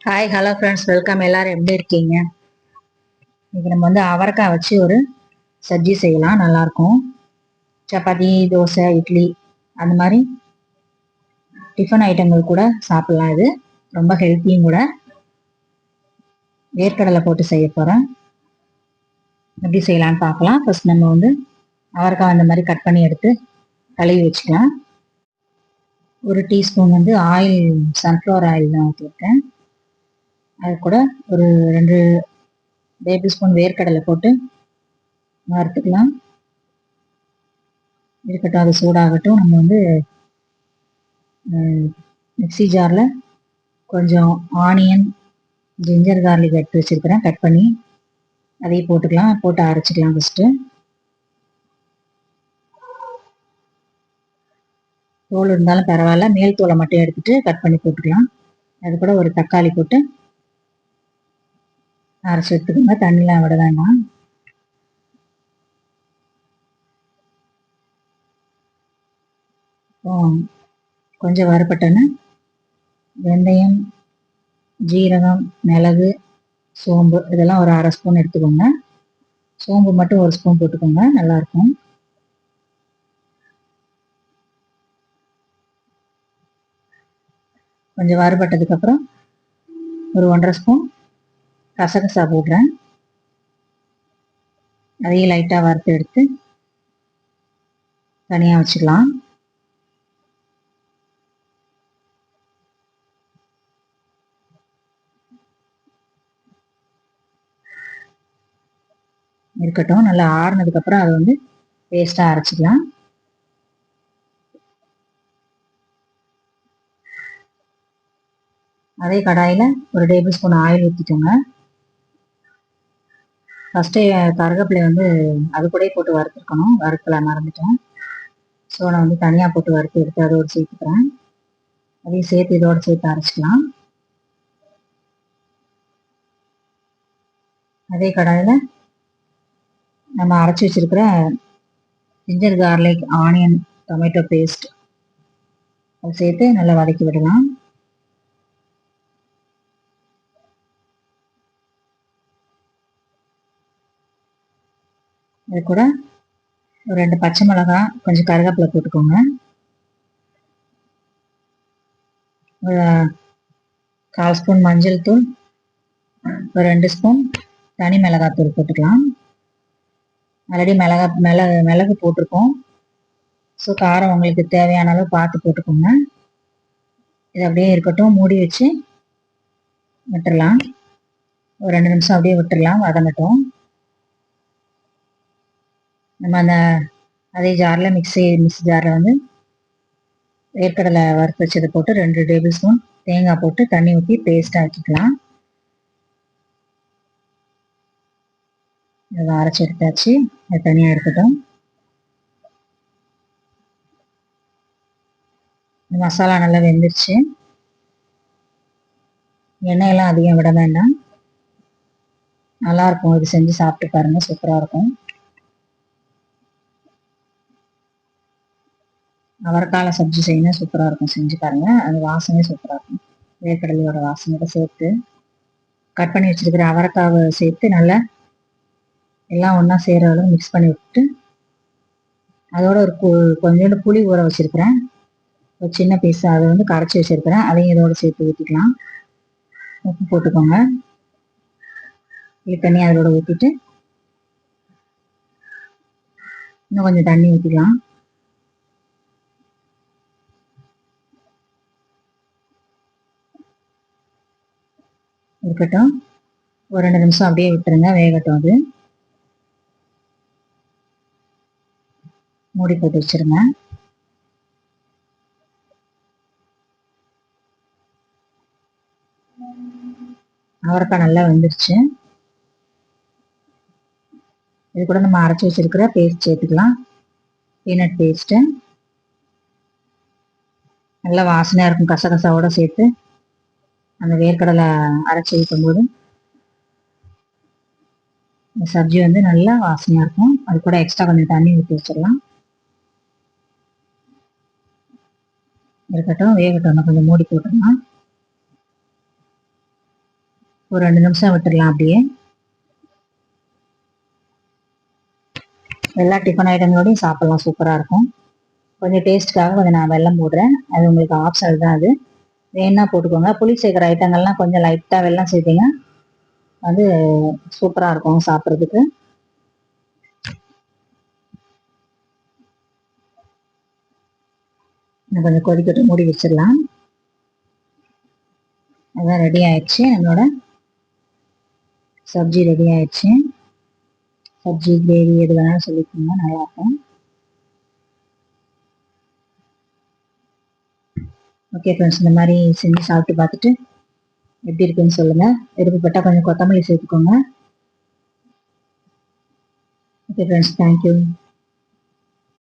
Hi hello friends, welcome. எல்லாரும் எப்படி இருக்கீங்க? இன்னைக்கு நம்ம அவரைக்காய் வச்சு ஒரு சப்ஜி செய்யலாம். நல்லாயிருக்கும். சப்பாத்தி, தோசை, இட்லி அந்த மாதிரி டிஃபன் ஐட்டங்கள் கூட சாப்பிட்லாம். இது ரொம்ப ஹெல்த்தியும் கூட. வேர்க்கடலை போட்டு செய்ய போகிறேன். எப்படி செய்யலான்னு பார்க்கலாம். ஃபர்ஸ்ட் நம்ம அவரைக்காய் அந்த மாதிரி கட் பண்ணி எடுத்து கழுவி வச்சுக்கலாம். ஒரு டீஸ்பூன் ஆயில், சன்ஃப்ளவர் ஆயில் தான் ஊற்றிருக்கேன். அது கூட ஒரு 2 டேபிள் ஸ்பூன் வேர்க்கடலை போட்டு வறுத்துக்கலாம். இருக்கட்டும், அது சூடாகட்டும். நம்ம மிக்சி ஜாரில் கொஞ்சம் ஆனியன், ஜிஞ்சர் கார்லிக் எடுத்து வச்சுருக்கிறேன். கட் பண்ணி அதையும் போட்டுக்கலாம். போட்டு அரைச்சிக்கலாம். ஃபஸ்ட்டு தோல் இருந்தாலும் பரவாயில்ல, மேல் தோலை மட்டும் எடுத்துட்டு கட் பண்ணி போட்டுக்கலாம். அது கூட ஒரு தக்காளி போட்டு அரைச்சி எடுத்துக்கோங்க. தண்ணிலாம் விட வேண்டாம். கொஞ்சம் வறுபட்டோன்னு வெந்தயம், ஜீரகம், மிளகு, சோம்பு இதெல்லாம் ஒரு 1/2 ஸ்பூன் எடுத்துக்கோங்க. சோம்பு மட்டும் 1 ஸ்பூன் போட்டுக்கோங்க, நல்லாயிருக்கும். கொஞ்சம் வறுபட்டதுக்கப்புறம் ஒரு 1/2 ஸ்பூன் கசகசா போடுறேன். அதையும் லைட்டாக வறுத்து எடுத்து தனியாக வச்சுக்கலாம். இருக்கட்டும். நல்லா ஆறுனதுக்கப்புறம் அதை பேஸ்ட்டாக அரைச்சிக்கலாம். அதே கடாயில் ஒரு டேபிள் ஸ்பூன் ஆயில் ஊற்றிக்கோங்க. ஃபஸ்ட்டே கருவேப்பிலை அது கூட போட்டு வறுத்துருக்கணும். வறுக்கலை, மறந்துட்டேன். ஸோ நான் தனியாக போட்டு வறுத்து எடுத்து அதோடு சேர்த்துக்கிறேன். அதையும் சேர்த்து இதோடு சேர்த்து அரைச்சிக்கலாம். அதே கடாயில் நம்ம அரைச்சி வச்சிருக்கிற ginger garlic, onion, tomato paste அதை சேர்த்து நல்லா வதக்கி விடலாம். இது கூட ஒரு 2 பச்சை மிளகாய், கொஞ்சம் கருவேப்பிலை போட்டுக்கோங்க. ஒரு 1/4 ஸ்பூன் மஞ்சள் தூள், ஒரு 2 ஸ்பூன் தனி மிளகாய் தூள் போட்டுக்கலாம். ஆல்ரெடி மிளகு போட்டிருக்கோம். ஸோ காரம் உங்களுக்கு தேவையான அளவு பார்த்து போட்டுக்கோங்க. இது அப்படியே இருக்கட்டும். மூடி வச்சு விட்டுடலாம். ஒரு 2 நிமிஷம் அப்படியே விட்டுடலாம், வதங்கட்டும். நம்ம அதே ஜாரில் மிக்ஸி ஜாரில் வேர்க்கடலை வறுத்து வச்சதை போட்டு 2 டேபிள் ஸ்பூன் தேங்காய் போட்டு தண்ணி ஊற்றி பேஸ்ட்டாக ஆக்கிக்கலாம். இதை அரைச்சி எடுத்தாச்சு. அது தனியாக இருக்கட்டும். மசாலா நல்லா வெந்துருச்சு. எண்ணெயெல்லாம் அதிகம் விட வேண்டாம். நல்லாயிருக்கும். இது செஞ்சு சாப்பிட்டு பாருங்கள், சூப்பராக இருக்கும். அவரைக்காய் சப்ஜி செய்யணும், சூப்பராக இருக்கும். செஞ்சு பாருங்கள். அது வாசனை சூப்பராக இருக்கும். வேர்க்கடலையோட வாசனையோட சேர்த்து கட் பண்ணி வச்சிருக்கிற அவரைக்காவை சேர்த்து நல்லா எல்லாம் ஒன்றா சேர அளவு மிக்ஸ் பண்ணி விட்டு அதோட ஒரு கொஞ்சோண்டு புளி ஊற வச்சிருக்கிறேன். ஒரு சின்ன பீஸ் அதை கரைச்சி வச்சிருக்கிறேன். அதையும் இதோட சேர்த்து ஊற்றிக்கலாம். உப்பு போட்டுக்கோங்க. இது தண்ணி அதோட ஊற்றிட்டு இன்னும் கொஞ்சம் தண்ணி ஊற்றிக்கலாம். இருக்கட்டும். ஒரு 2 நிமிஷம் அப்படியே விட்டுருங்க, வேகட்டும். அது மூடி போட்டு வச்சிருங்க. அவரைக்காய் நல்லா வெந்துருச்சு. இது கூட நம்ம அரைச்சி வச்சிருக்கிற பேஸ்ட் சேர்த்துக்கலாம். பீனட் பேஸ்ட்டு நல்லா வாசனையாக இருக்கும். கசகசாவோட சேர்த்து அந்த வேர்க்கடலை அரைச்சி வைக்கும்போது இந்த சப்ஜி நல்லா வாசனையாக இருக்கும். அது கூட எக்ஸ்ட்ரா கொஞ்சம் தண்ணி ஊற்றி வச்சிடலாம். இருக்கட்டும், வேகட்டும். கொஞ்சம் மூடி போட்டுடலாம். ஒரு 2 நிமிஷம் விட்டுடலாம். அப்படியே எல்லா டிஃபன் ஐட்டங்களோடையும் சாப்பிடலாம். சூப்பரா இருக்கும். கொஞ்சம் டேஸ்ட்டுக்காக கொஞ்சம் நான் வெல்லம் போடுறேன். அது உங்களுக்கு ஆப்ஷனல் தான். அது வேணா போட்டுக்கோங்க. புளி சேர்க்குற ஐட்டங்கள்லாம் கொஞ்சம் லைட்டா வெல்லம் சேர்த்தீங்க அது சூப்பரா இருக்கும் சாப்பிட்றதுக்கு. கொஞ்சம் கொதிக்கட்டும், மூடி வச்சிடலாம். அதான் ரெடி ஆயிடுச்சு. நம்மளோட சப்ஜி ரெடி ஆயிடுச்சு. சப்ஜி கிரேவி எது வேணாலும் சொல்லிக்கோங்க, நல்லா இருக்கும். ஓகே ஃப்ரெண்ட்ஸ், இந்த மாதிரி செஞ்சு சாப்பிட்டு பார்த்துட்டு எப்படி இருக்குன்னு சொல்லுங்க. விருப்பப்பட்டா கொஞ்சம் கொத்தமல்லி சேர்த்துக்கோங்க. Okay friends, thank you.